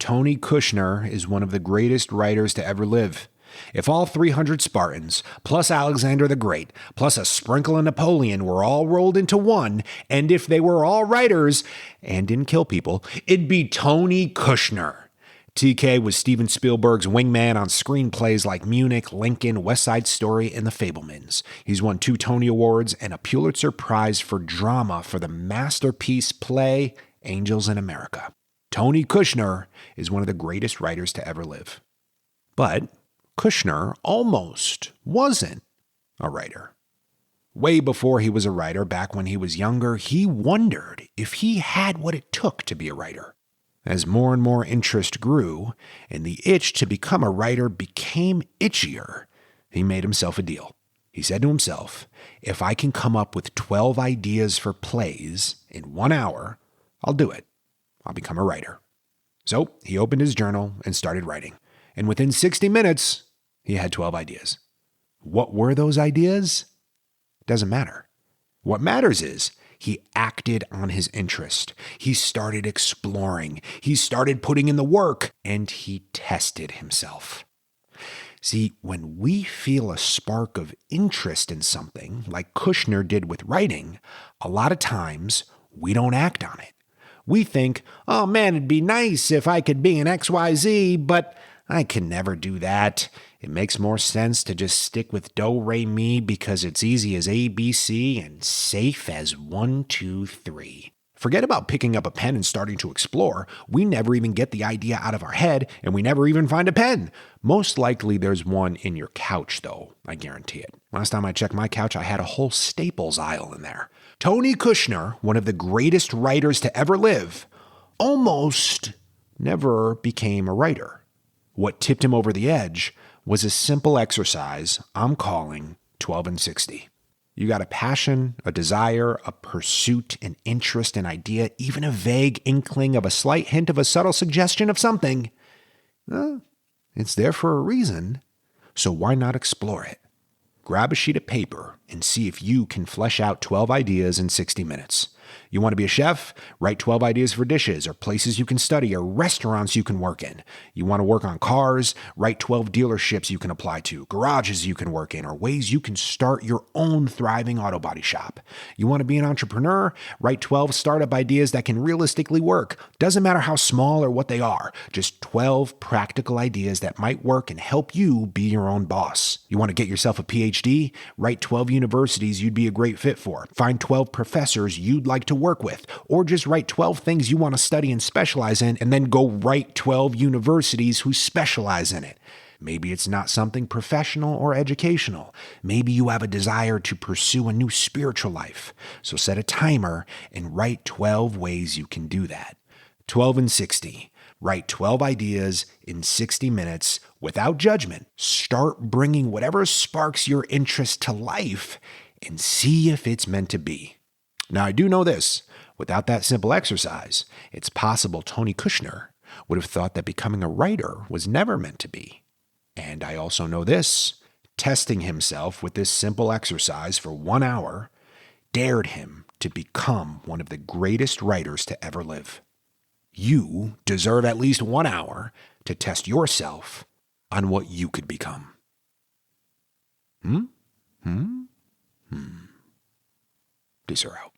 Tony Kushner is one of the greatest writers to ever live. If all 300 Spartans, plus Alexander the Great, plus a sprinkle of Napoleon were all rolled into one, and if they were all writers and didn't kill people, it'd be Tony Kushner. TK was Steven Spielberg's wingman on screenplays like Munich, Lincoln, West Side Story, and The Fabelmans. He's won 2 Tony Awards and a Pulitzer Prize for drama for the masterpiece play Angels in America. Tony Kushner is one of the greatest writers to ever live. But Kushner almost wasn't a writer. Way before he was a writer, back when he was younger, he wondered if he had what it took to be a writer. As more and more interest grew, and the itch to become a writer became itchier, he made himself a deal. He said to himself, if I can come up with 12 ideas for plays in 1 hour, I'll do it. I'll become a writer. So he opened his journal and started writing. And within 60 minutes, he had 12 ideas. What were those ideas? Doesn't matter. What matters is he acted on his interest. He started exploring. He started putting in the work, and he tested himself. See, when we feel a spark of interest in something, like Kushner did with writing, a lot of times we don't act on it. We think, oh man, it'd be nice if I could be an XYZ, but I can never do that. It makes more sense to just stick with do, re, mi because it's easy as A, B, C and safe as 1, 2, 3. Forget about picking up a pen and starting to explore. We never even get the idea out of our head, and we never even find a pen. Most likely there's one in your couch, though. I guarantee it. Last time I checked my couch, I had a whole Staples aisle in there. Tony Kushner, one of the greatest writers to ever live, almost never became a writer. What tipped him over the edge was a simple exercise I'm calling 12 and 60. You got a passion, a desire, a pursuit, an interest, an idea, even a vague inkling of a slight hint of a subtle suggestion of something. It's there for a reason, so why not explore it? Grab a sheet of paper and see if you can flesh out 12 ideas in 60 minutes. You want to be a chef? Write 12 ideas for dishes or places you can study or restaurants you can work in. You want to work on cars? Write 12 dealerships you can apply to, garages you can work in, or ways you can start your own thriving auto body shop. You want to be an entrepreneur? Write 12 startup ideas that can realistically work. Doesn't matter how small or what they are, just 12 practical ideas that might work and help you be your own boss. You want to get yourself a PhD? Write 12 universities you'd be a great fit for. Find 12 professors you'd like to work with, or just write 12 things you want to study and specialize in, and then go write 12 universities who specialize in it. Maybe it's not something professional or educational. Maybe you have a desire to pursue a new spiritual life. So set a timer and write 12 ways you can do that. 12 and 60. Write 12 ideas in 60 minutes without judgment. Start bringing whatever sparks your interest to life and see if it's meant to be. Now, I do know this. Without that simple exercise, it's possible Tony Kushner would have thought that becoming a writer was never meant to be. And I also know this. Testing himself with this simple exercise for 1 hour dared him to become one of the greatest writers to ever live. You deserve at least 1 hour to test yourself on what you could become. Desero.